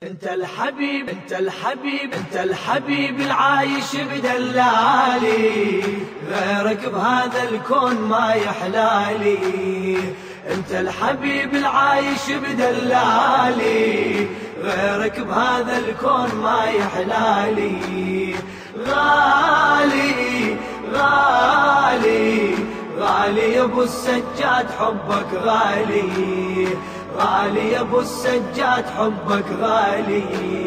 انت الحبيب انت الحبيب انت الحبيب العايش بدلالي، غيرك بهذا الكون ما يحلالي. انت الحبيب العايش بدلالي، غيرك بهذا الكون ما يحلالي. غالي غالي غالي يا ابو السجاد حبك غالي، غالي يا ابو السجاد حبك غالي.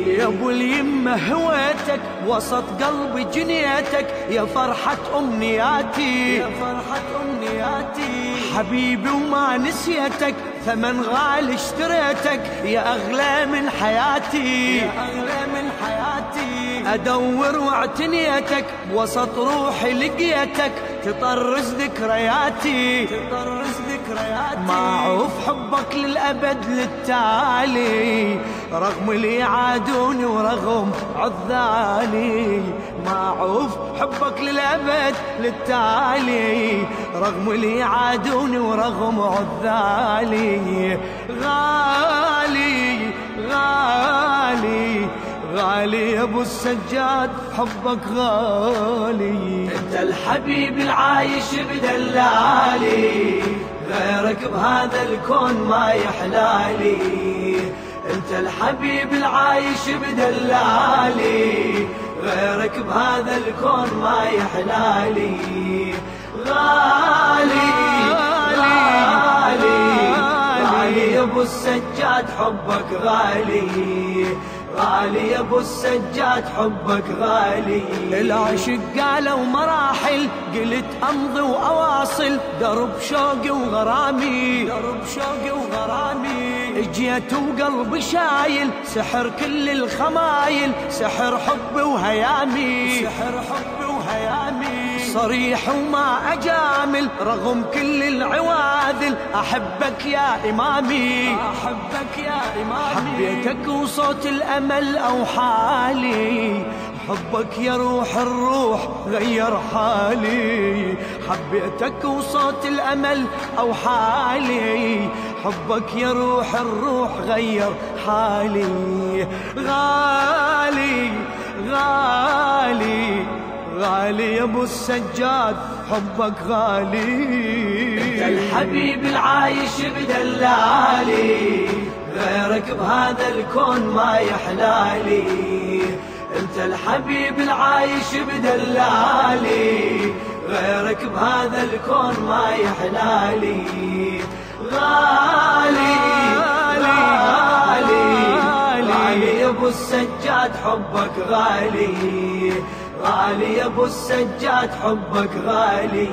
يا ابو اليمه هويتك وسط قلبي جنيتك، يا فرحة امنياتي يا فرحة امنياتي. حبيبي وما نسيتك ثمن غالي اشتريتك، يا اغلى من حياتي يا اغلى من حياتي. ادور واعتنيتك وسط روحي لقيتك، تطرز ذكرياتي تطرز ذكرياتي. معروف حبك للأبد للتالي، رغم اللي يعادوني ورغم عذالي. معروف حبك للأبد للتالي، رغم اللي يعادوني ورغم عذالي. غالي غالي غالي يا ابو السجاد حبك غالي. انت الحبيب العايش بدلالي، غيرك بهذا الكون ما يحلالي. انت الحبيب العايش بدلالي، غيرك بهذا الكون ما يحلالي. غالي غالي غالي يا ابو السجاد حبك غالي، غالي يا ابو السجاد حبك غالي. العشق قالوا مراحل، قلت امضي واواصل درب شوقي وغرامي درب شوقي وغرامي. اجيت وقلبي شايل سحر كل الخمايل، سحر حبي وهيامي سحر حبي وهيامي. صريح وما اجامل رغم كل العواذل، احبك يا امامي احبك يا امامي. حبيتك وصوت الامل اوحالي، حبك يا روح الروح غير حالي. حبيتك وصوت الأمل أوحالي، حبك يا روح الروح غير حالي. غالي غالي غالي يا ابو السجاد حبك غالي. انت الحبيب العايش بدلالي، غيرك بهذا الكون ما يحلالي. انت الحبيب العايش بدلالي، غيرك بهذا الكون ما يحلالي. غالي غالي غالي يا ابو السجاد حبك غالي، غالي يا ابو السجاد حبك غالي.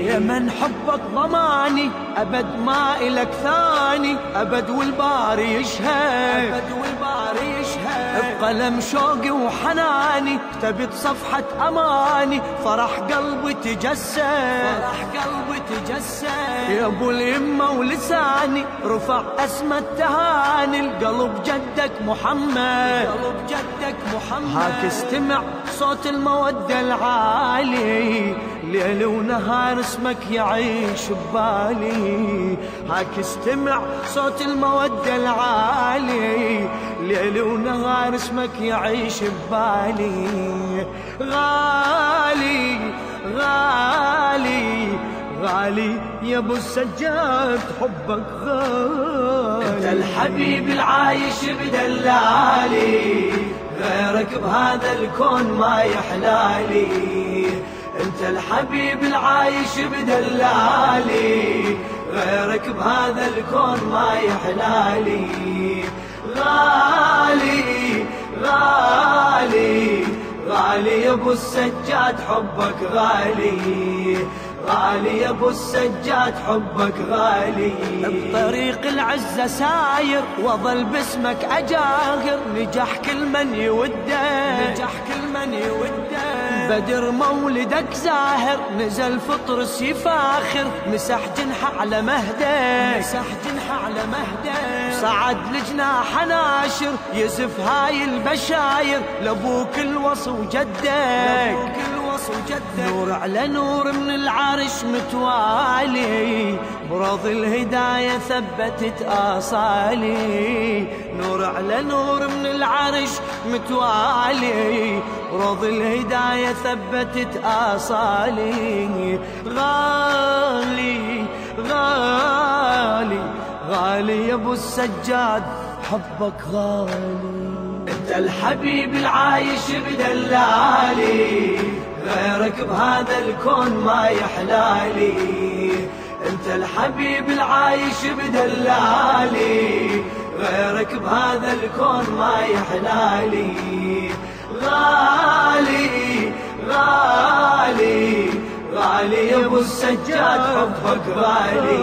يا من حبك ضماني ابد ما الك ثاني، ابد والباري يشهد ابد والباري يشهد. بقلم شوقي وحناني كتبت صفحة اماني، فرح قلبي تجسد فرح قلبي تجسد. يا ابو اليمه ولساني رفع اسم التهاني، القلب جدك محمد قلب جدك محمد. هاك استمع صوت المودة العالي، ليل ونهار اسمك يعيش ببالي. هاك استمع صوت المودة العالي، ليل ونهار اسمك يعيش ببالي. غالي غالي غالي يا ابو السجاد حبك غالي. انت الحبيب العايش بدلالي، غيرك بهذا الكون ما يحلالي. انت الحبيب العايش بدلالي، غيرك بهذا الكون ما يحلالي. غالي غالي غالي يا ابو السجاد حبك غالي، غالي يا ابو السجاد حبك غالي. بطريق العزة ساير وظل باسمك اجاهر، نجح كل من يوده نجح كل من يوده. بدر مولدك زاهر نزل فطرس يفاخر، مسح جنحه على مهده مسح جنحه على مهده. صعد لجناح ناشر يزف هاي البشاير، لابوك الوصي وجدك واصل جدك. نور على نور من العرش متوالي، برض الهداية ثبتت آصالي. نور على نور من العرش متوالي، برض الهداية ثبتت آصالي. غالي غالي غالي يا ابو السجاد، حبك غالي. انت الحبيب العايش بدلالي، غيرك بهذا الكون ما يحلالي. انت الحبيب العايش بدلالي، غيرك بهذا الكون ما يحلالي. غالي غالي غالي يا ابو السجاد، حبك غالي.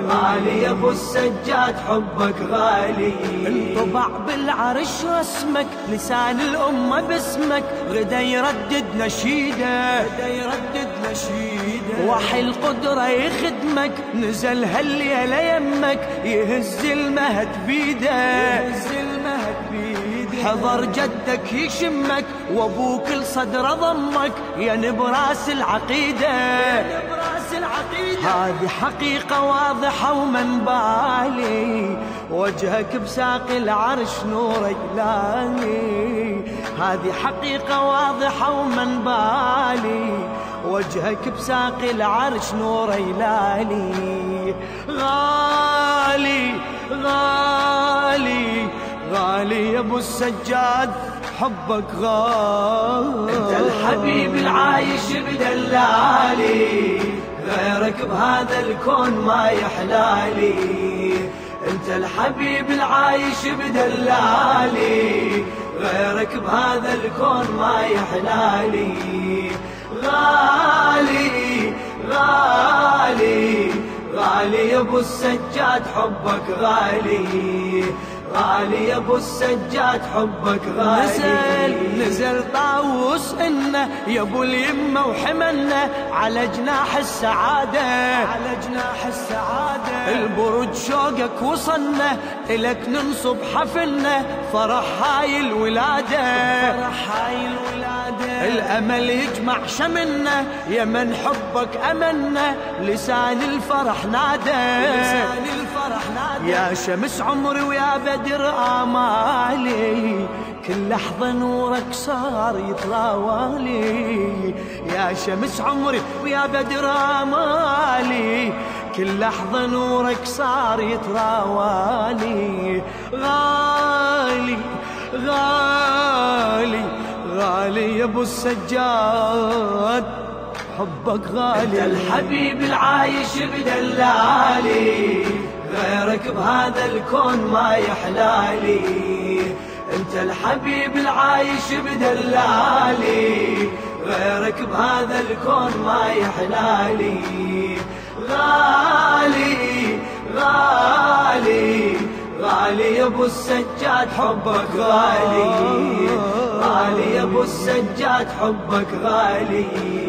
غالي يا ابو السجاد، حبك غالي. انطبع بالعرش رسمك، لسان الأمة باسمك، غدا يردد نشيده، غدا يردد نشيده. وحي القدرة يخدمك، نزل هالليلة يمك، يهز المهد بيده، يهز المهد بيده. حضر جدك يشمك، وابوك لصدره ضمك، يا نبراس العقيدة، يا نبراس العقيدة. هذه حقيقة واضحة ومن بالي، وجهك بساقي العرش نور جلالي. هذه حقيقة واضحة ومن بالي، وجهك بساقي العرش نور جلالي. غالي غالي غالي يا ابو السجاد، حبك غالي. انت الحبيب العايش بدلالي، غيرك بهذا الكون ما يحلالي. انت الحبيب العايش بدلالي، غيرك بهذا الكون ما يحلالي. غالي غالي غالي يا ابو السجاد، حبك غالي. غالي يا ابو السجاد، حبك غالي. نزل طاووس إنه يا ابو اليمة وحملنا على جناح السعادة، على جناح السعادة. البرج شوقك وصلنا، إلك ننصب حفلنا، فرح هاي الولادة، فرح هاي الولادة. الأمل يجمع شملنا، يا من حبك أملنا، لسان الفرح نادى، لسان الفرح نادى. يا شمس عمري ويا بدر آمالي، كل لحظة نورك صار يتراوالي. يا شمس عمري ويا بدر آمالي، كل لحظة نورك صار يتراوالي. غالي غالي غالي يا ابو السجاد، حبك غالي. انت الحبيب العايش بدلالي، غيرك بهذا الكون ما يحلالي. انت الحبيب العايش بدلالي، غيرك بهذا الكون ما يحلالي. غالي غالي غالي يا ابو السجاد، حبك غالي. غالي يا ابو السجاد، حبك غالي.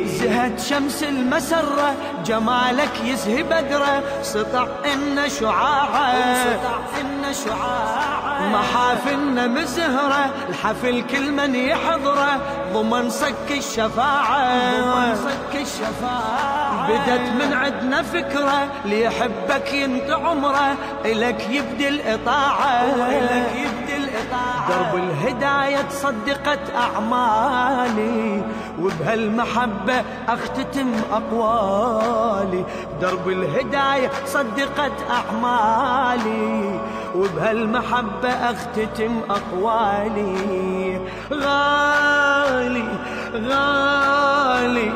زهت شمس المسرة، جمالك يزهي بدره، سطع إن شعاعه، سطع إن شعاعه. محافلنا مزهرة، الحفل كل من يحضره، ضمن صك الشفاعة، ضمن صك الشفاعة. بدت من عدنا فكرة، ليحبك ينت عمره، إلك يبدي الإطاعة، إلك يبدي الإطاعة. درب الهداية تصدقت أعمالي، وبهالمحبة أختتم أقوالي. درب الهداية صدقت أعمالي، وبهالمحبة أختتم أقوالي. غالي غالي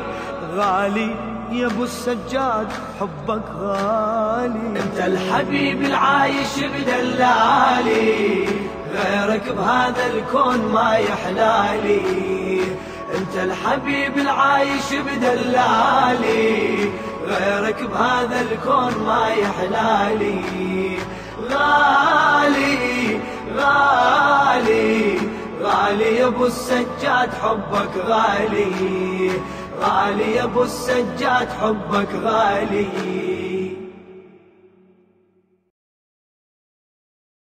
غالي يا ابو السجاد، حبك غالي. انت الحبيب العايش بدلالي، غيرك بهذا الكون ما يحلالي. انت الحبيب العايش بدلالي، غيرك بهذا الكون ما يحلالي. غالي غالي غالي يا ابو السجاد، حبك غالي. غالي يا ابو السجاد، حبك غالي.